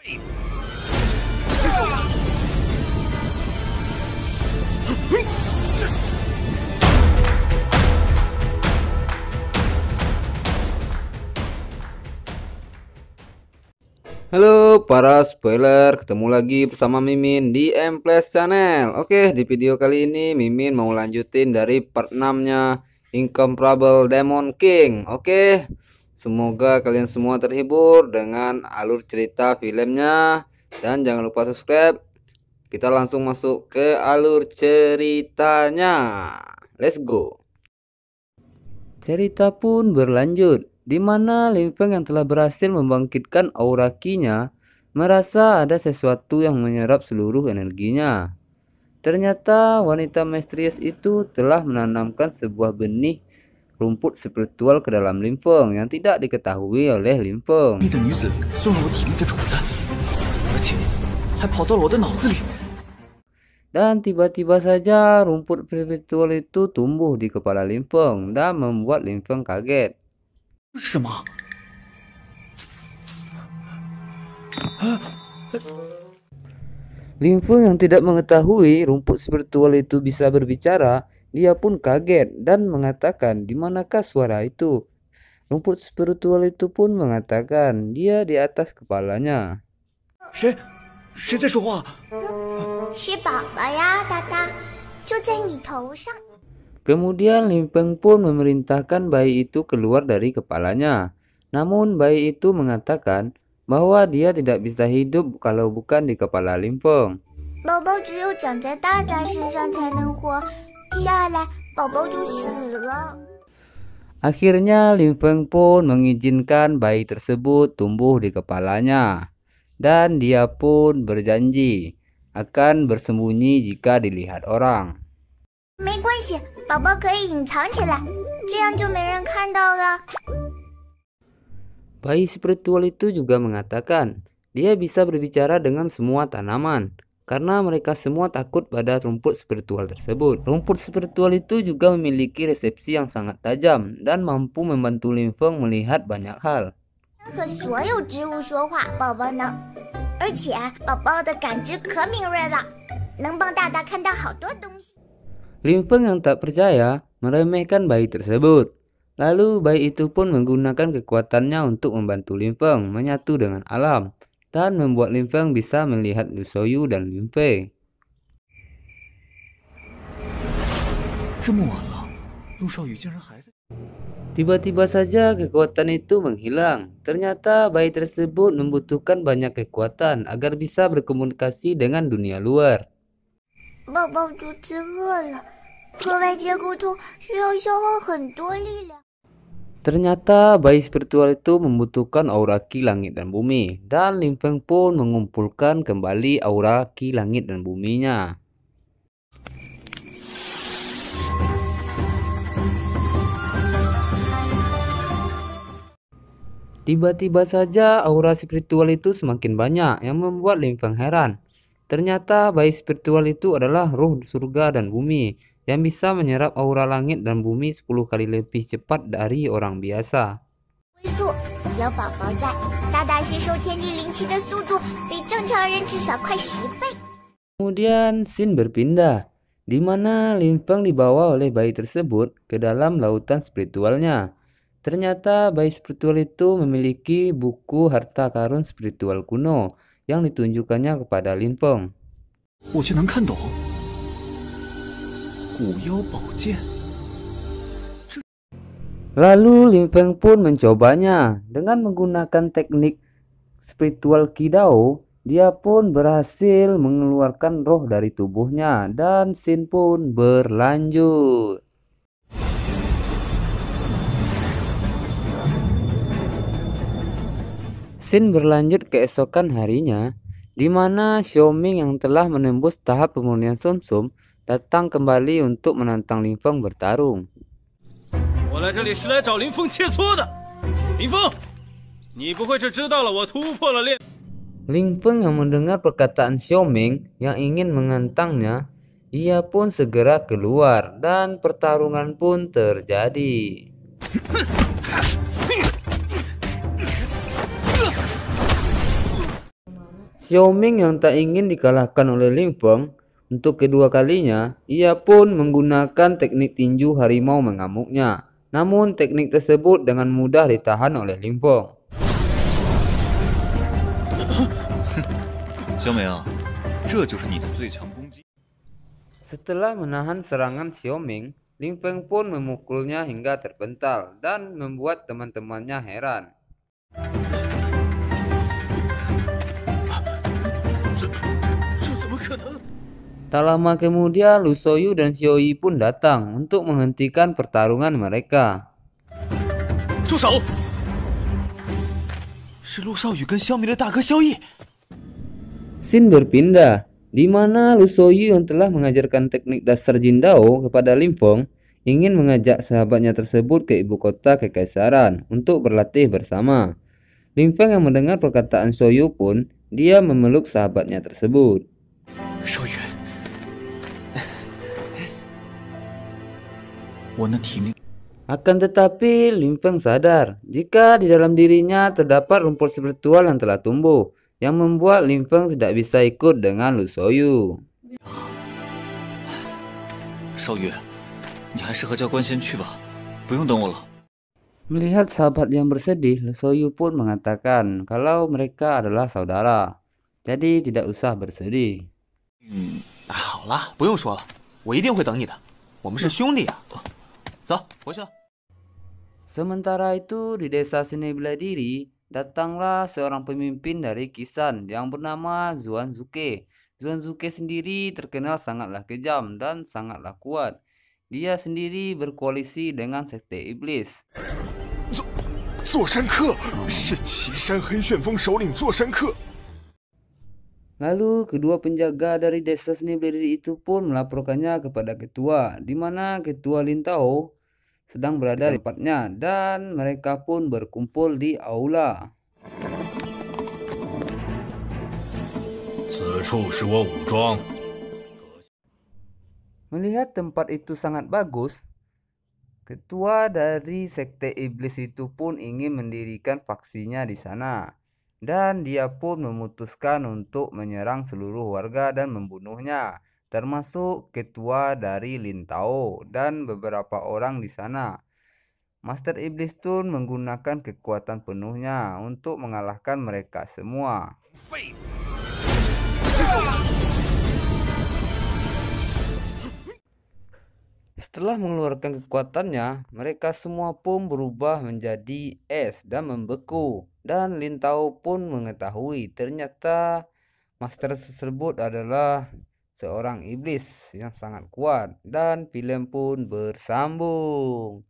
Halo para spoiler, ketemu lagi bersama Mimin di Mplays Channel. Oke, di video kali ini Mimin mau lanjutin dari part 6-nya Incomparable Demon King. Oke, semoga kalian semua terhibur dengan alur cerita filmnya. Dan jangan lupa subscribe. Kita langsung masuk ke alur ceritanya. Let's go. Cerita pun berlanjut, di mana Lin Feng yang telah berhasil membangkitkan aura Qi-nya merasa ada sesuatu yang menyerap seluruh energinya. Ternyata wanita misterius itu telah menanamkan sebuah benih rumput spiritual ke dalam Lin Feng yang tidak diketahui oleh Lin Feng. Dan tiba-tiba saja rumput spiritual itu tumbuh di kepala Lin Feng dan membuat Lin Feng kaget. Lin Feng yang tidak mengetahui rumput spiritual itu bisa berbicara, dia pun kaget dan mengatakan, "Di manakah suara itu?" Rumput spiritual itu pun mengatakan, "Dia di atas kepalanya." Kemudian Lin Feng pun memerintahkan bayi itu keluar dari kepalanya. Namun bayi itu mengatakan bahwa dia tidak bisa hidup kalau bukan di kepala Lin Feng. Akhirnya Lin Feng pun mengizinkan bayi tersebut tumbuh di kepalanya. Dan dia pun berjanji akan bersembunyi jika dilihat orang. Bayi spiritual itu juga mengatakan dia bisa berbicara dengan semua tanaman karena mereka semua takut pada rumput spiritual tersebut. Rumput spiritual itu juga memiliki resepsi yang sangat tajam dan mampu membantu Lin Feng melihat banyak hal. Lin Feng yang tak percaya meremehkan bayi tersebut. Lalu bayi itu pun menggunakan kekuatannya untuk membantu Lin Feng menyatu dengan alam dan membuat Lin Feng bisa melihat Lu Xiaoyu dan Lin Fei. Tiba-tiba saja kekuatan itu menghilang. Ternyata bayi tersebut membutuhkan banyak kekuatan agar bisa berkomunikasi dengan dunia luar. Ternyata bayi spiritual itu membutuhkan aura Qi langit dan bumi. Dan Lin Feng pun mengumpulkan kembali aura Qi langit dan buminya. Tiba-tiba saja aura spiritual itu semakin banyak yang membuat Lin Feng heran. Ternyata bayi spiritual itu adalah ruh surga dan bumi yang bisa menyerap aura langit dan bumi 10 kali lebih cepat dari orang biasa. Kemudian scene berpindah, di mana Lin Feng dibawa oleh bayi tersebut ke dalam lautan spiritualnya. Ternyata bayi spiritual itu memiliki buku harta karun spiritual kuno yang ditunjukkannya kepada Lin Feng. Lalu Lin Feng pun mencobanya dengan menggunakan teknik spiritual Qi Dao. Dia pun berhasil mengeluarkan roh dari tubuhnya dan scene pun berlanjut. Scene berlanjut keesokan harinya, di mana Xiaoming yang telah menembus tahap pemurnian Sum Sum datang kembali untuk menantang Lin Feng bertarung. Lin Feng yang mendengar perkataan Xiaoming yang ingin menantangnya, ia pun segera keluar dan pertarungan pun terjadi. Xiaoming yang tak ingin dikalahkan oleh Ling Feng untuk kedua kalinya, ia pun menggunakan teknik tinju harimau mengamuknya. Namun teknik tersebut dengan mudah ditahan oleh Ling Feng. 小美啊，这就是你的最强攻击。 Setelah menahan serangan Xiaoming, Ling Feng pun memukulnya hingga terpental dan membuat teman-temannya heran. 这怎么可能？ Tak lama kemudian Lu Xiaoyu dan Xiaoyi pun datang untuk menghentikan pertarungan mereka. 住手！是陆少宇跟肖明的大哥萧毅。 Scene berpindah, di mana Lu Xiaoyu yang telah mengajarkan teknik dasar Jin Dao kepada Ling Feng ingin mengajak sahabatnya tersebut ke ibu kota kekaisaran untuk berlatih bersama. Ling Feng yang mendengar perkataan Xiaoyu pun, dia memeluk sahabatnya tersebut. 少宇，我那体内 Akan tetapi Ling Feng sadar jika di dalam dirinya terdapat rumput spiritual yang telah tumbuh, yang membuat Ling Feng tidak bisa ikut dengan Lu Xiaoyu. 少宇，你还是和教官先去吧，不用等我了。 Melihat sahabat yang bersedih, Lu Xiaoyu pun mengatakan kalau mereka adalah saudara, jadi tidak usah bersedih. 好了，不用说了，我一定会等你的，我们是兄弟啊！走，回去了。 Sementara itu di desa Seni Beladiri, datanglah seorang pemimpin dari Kisan yang bernama Zuan Zuke. Zuan Zuke sendiri terkenal sangatlah kejam dan sangatlah kuat. Dia sendiri berkoalisi dengan sekte iblis. 座山客是岐山黑旋风首领座山客。 Lalu kedua penjaga dari desa Seni Beladiri itu pun melaporkannya kepada ketua, di mana ketua Lin Tao sedang berada di tempatnya dan mereka pun berkumpul di aula. 此处是我武装。 Melihat tempat itu sangat bagus, ketua dari sekte iblis itu pun ingin mendirikan faksinya di sana. Dan dia pun memutuskan untuk menyerang seluruh warga dan membunuhnya, termasuk ketua dari Lin Tao dan beberapa orang di sana. Master Iblis pun menggunakan kekuatan penuhnya untuk mengalahkan mereka semua. Setelah mengeluarkan kekuatannya, mereka semua pun berubah menjadi es dan membeku. Dan Lin Tao pun mengetahui ternyata master tersebut adalah seorang iblis yang sangat kuat. Dan film pun bersambung.